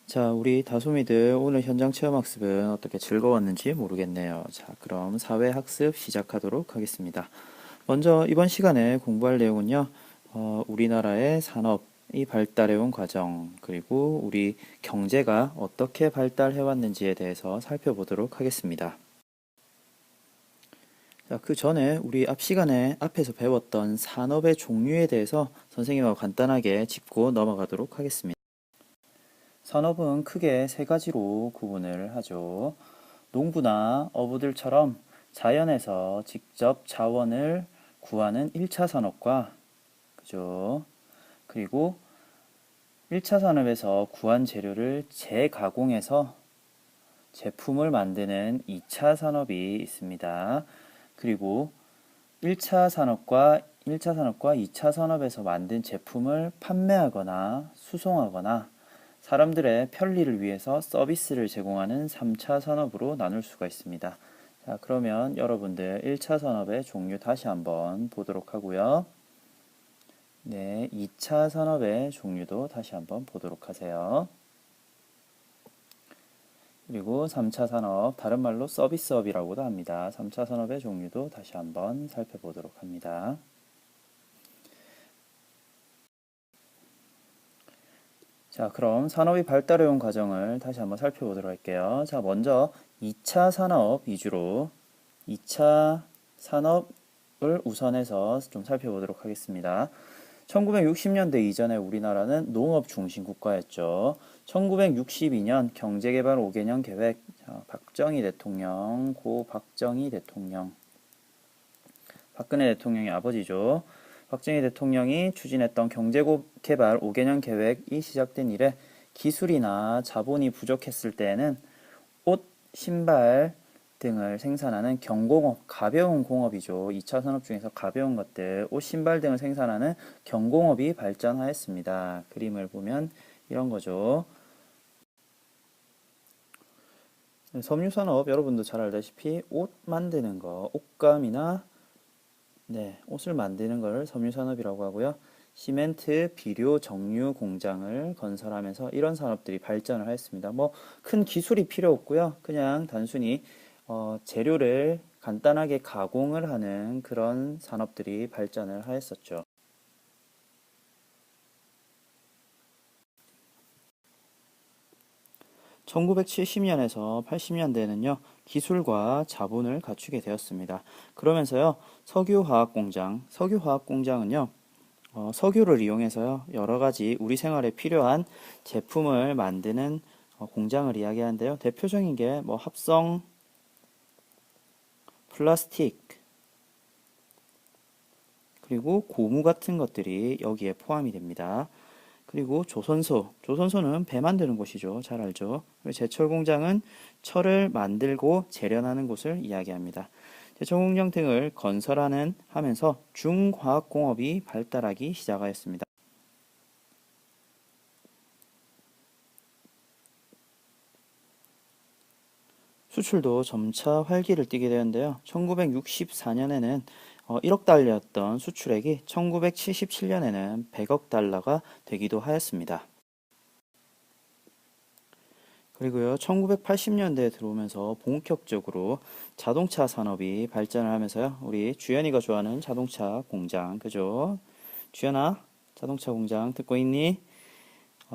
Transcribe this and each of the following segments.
자, 우리 다솜이들 오늘 현장 체험학습은 어떻게 즐거웠는지 모르겠네요. 자, 그럼 사회학습 시작하도록 하겠습니다. 먼저 이번 시간에 공부할 내용은요, 우리나라의 산업이 발달해온 과정, 그리고 우리 경제가 어떻게 발달해왔는지에 대해서 살펴보도록 하겠습니다. 자, 그 전에 우리 앞 시간에 앞에서 배웠던 산업의 종류에 대해서 선생님하고 간단하게 짚고 넘어가도록 하겠습니다. 산업은 크게 세 가지로 구분을 하죠. 농부나 어부들처럼 자연에서 직접 자원을 구하는 1차 산업과, 그죠? 그리고 1차 산업에서 구한 재료를 재가공해서 제품을 만드는 2차 산업이 있습니다. 그리고 1차 산업과 2차 산업에서 만든 제품을 판매하거나 수송하거나 사람들의 편리를 위해서 서비스를 제공하는 3차 산업으로 나눌 수가 있습니다. 자, 그러면 여러분들 1차 산업의 종류 다시 한번 보도록 하고요. 네, 2차 산업의 종류도 다시 한번 보도록 하세요. 그리고 3차 산업, 다른 말로 서비스업이라고도 합니다. 3차 산업의 종류도 다시 한번 살펴보도록 합니다. 자, 그럼 산업이 발달해온 과정을 다시 한번 살펴보도록 할게요. 자, 먼저 2차 산업 위주로 2차 산업을 우선해서 좀 살펴보도록 하겠습니다. 1960년대 이전에 우리나라는 농업 중심 국가였죠. 1962년 경제개발 5개년 계획, 자, 박정희 대통령, 고 박정희 대통령, 박근혜 대통령의 아버지죠. 박정희 대통령이 추진했던 경제개발 5개년 계획이 시작된 이래 기술이나 자본이 부족했을 때에는 옷, 신발 등을 생산하는 경공업, 가벼운 공업이죠. 2차 산업 중에서 가벼운 것들, 옷, 신발 등을 생산하는 경공업이 발전하였습니다. 그림을 보면 이런 거죠. 섬유산업 여러분도 잘 알다시피 옷 만드는 거, 옷감이나 옷을 만드는 걸 섬유산업이라고 하고요. 시멘트, 비료, 정유 공장을 건설하면서 이런 산업들이 발전을 하였습니다. 뭐 큰 기술이 필요 없고요. 그냥 단순히 재료를 간단하게 가공을 하는 그런 산업들이 발전을 하였었죠. 1970년에서 80년대에는요, 기술과 자본을 갖추게 되었습니다. 그러면서요, 석유화학 공장은요, 석유를 이용해서요, 여러 가지 우리 생활에 필요한 제품을 만드는 공장을 이야기하는데요. 대표적인 게 뭐 합성, 플라스틱, 그리고 고무 같은 것들이 여기에 포함이 됩니다. 그리고 조선소는 배 만드는 곳이죠. 잘 알죠. 제철 공장은 철을 만들고 재련하는 곳을 이야기합니다. 제철 공장 등을 하면서 중화학공업이 발달하기 시작하였습니다. 수출도 점차 활기를 띠게 되었는데요. 1964년에는 1억 달러였던 수출액이 1977년에는 100억 달러가 되기도 하였습니다. 그리고요, 1980년대에 들어오면서 본격적으로 자동차 산업이 발전을 하면서요, 우리 주연이가 좋아하는 자동차 공장, 그죠? 주연아, 자동차 공장 듣고 있니?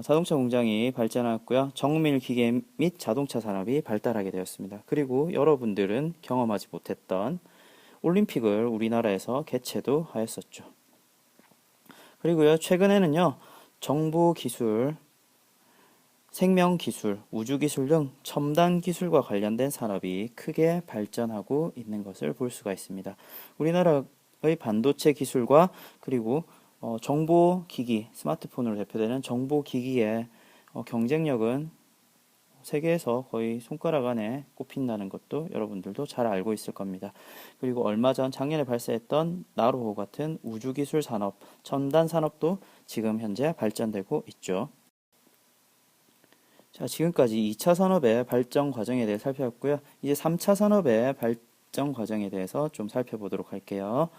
자동차 공장이 발전하였고요. 정밀 기계 및 자동차 산업이 발달하게 되었습니다. 그리고 여러분들은 경험하지 못했던 올림픽을 우리나라에서 개최도 하였었죠. 그리고요, 최근에는요, 정보기술, 생명기술, 우주기술 등 첨단 기술과 관련된 산업이 크게 발전하고 있는 것을 볼 수가 있습니다. 우리나라의 반도체 기술과 그리고 정보기기, 스마트폰으로 대표되는 정보기기의 경쟁력은 세계에서 거의 손가락 안에 꼽힌다는 것도 여러분들도 잘 알고 있을 겁니다. 그리고 얼마 전 작년에 발사했던 나로호 같은 우주기술 산업, 첨단 산업도 지금 현재 발전되고 있죠. 자, 지금까지 2차 산업의 발전 과정에 대해 살펴봤고요. 이제 3차 산업의 발전 과정에 대해서 좀 살펴보도록 할게요.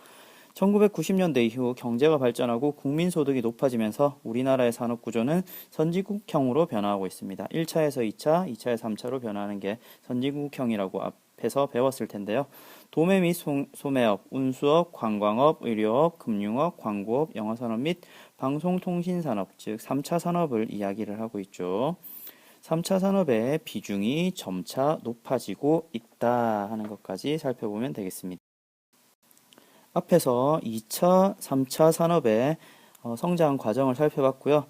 1990년대 이후 경제가 발전하고 국민소득이 높아지면서 우리나라의 산업구조는 선진국형으로 변화하고 있습니다. 1차에서 2차, 2차에서 3차로 변화하는 게 선진국형이라고 앞에서 배웠을 텐데요. 도매 및 소매업, 운수업, 관광업, 의료업, 금융업, 광고업, 영화산업 및 방송통신산업, 즉 3차 산업을 이야기를 하고 있죠. 3차 산업의 비중이 점차 높아지고 있다 하는 것까지 살펴보면 되겠습니다. 앞에서 2차, 3차 산업의 성장 과정을 살펴봤고요.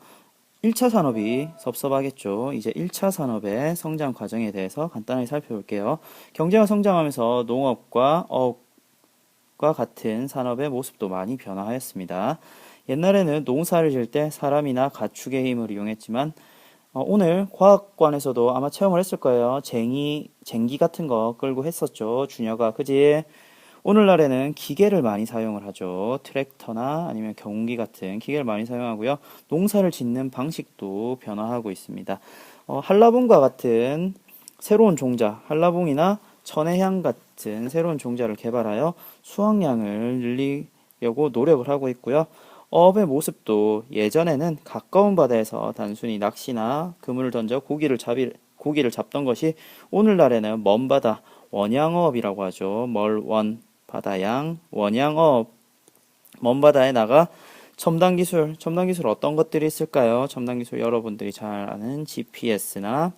1차 산업이 섭섭하겠죠. 이제 1차 산업의 성장 과정에 대해서 간단하게 살펴볼게요. 경제가 성장하면서 농업과 어업과 같은 산업의 모습도 많이 변화하였습니다. 옛날에는 농사를 지을 때 사람이나 가축의 힘을 이용했지만 오늘 과학관에서도 아마 체험을 했을 거예요. 쟁기 같은 거 끌고 했었죠. 주녀가, 그지? 오늘날에는 기계를 많이 사용을 하죠. 트랙터나 아니면 경운기 같은 기계를 많이 사용하고요. 농사를 짓는 방식도 변화하고 있습니다. 한라봉과 같은 새로운 종자, 한라봉이나 천혜향 같은 새로운 종자를 개발하여 수확량을 늘리려고 노력을 하고 있고요. 어업의 모습도 예전에는 가까운 바다에서 단순히 낚시나 그물을 던져 고기를 잡던 것이 오늘날에는 먼 바다, 원양어업이라고 하죠. 멀원 바다양, 원양어업, 먼 바다에 나가 첨단 기술 어떤 것들이 있을까요? 첨단 기술 여러분들이 잘 아는 GPS나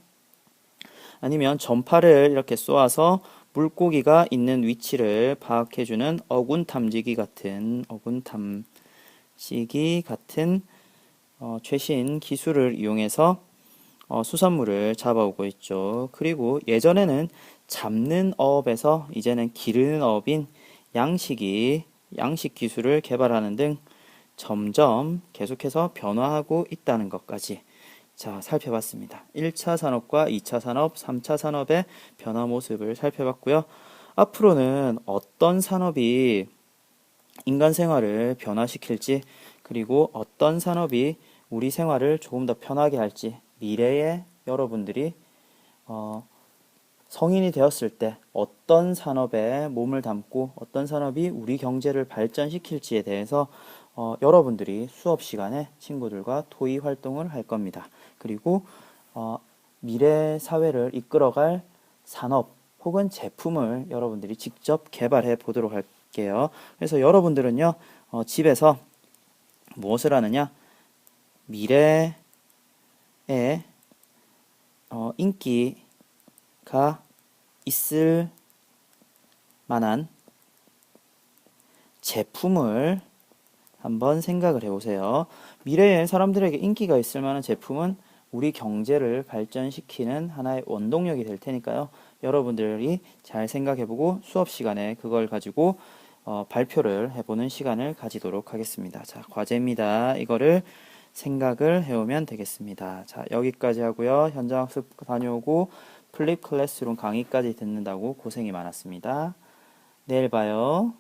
아니면 전파를 이렇게 쏘아서 물고기가 있는 위치를 파악해주는 어군 탐지기 같은 최신 기술을 이용해서 수산물을 잡아오고 있죠. 그리고 예전에는 잡는 어업에서 이제는 기르는 어업인 양식 기술을 개발하는 등 점점 계속해서 변화하고 있다는 것까지 살펴봤습니다. 1차 산업과 2차 산업, 3차 산업의 변화 모습을 살펴봤고요. 앞으로는 어떤 산업이 인간 생활을 변화시킬지, 그리고 어떤 산업이 우리 생활을 조금 더 편하게 할지, 미래에 여러분들이 성인이 되었을 때 어떤 산업에 몸을 담고 어떤 산업이 우리 경제를 발전시킬지에 대해서 여러분들이 수업 시간에 친구들과 토의 활동을 할 겁니다. 그리고 미래 사회를 이끌어갈 산업 혹은 제품을 여러분들이 직접 개발해 보도록 할게요. 그래서 여러분들은요, 집에서 무엇을 하느냐? 미래에 인기가 있을 만한 제품을 한번 생각을 해보세요. 미래에 사람들에게 인기가 있을 만한 제품은 우리 경제를 발전시키는 하나의 원동력이 될 테니까요. 여러분들이 잘 생각해보고 수업 시간에 그걸 가지고 발표를 해보는 시간을 가지도록 하겠습니다. 자, 과제입니다. 이거를 생각을 해오면 되겠습니다. 자, 여기까지 하고요. 현장학습 다녀오고 플립 클래스룸 강의까지 듣는다고 고생이 많았습니다. 내일 봐요.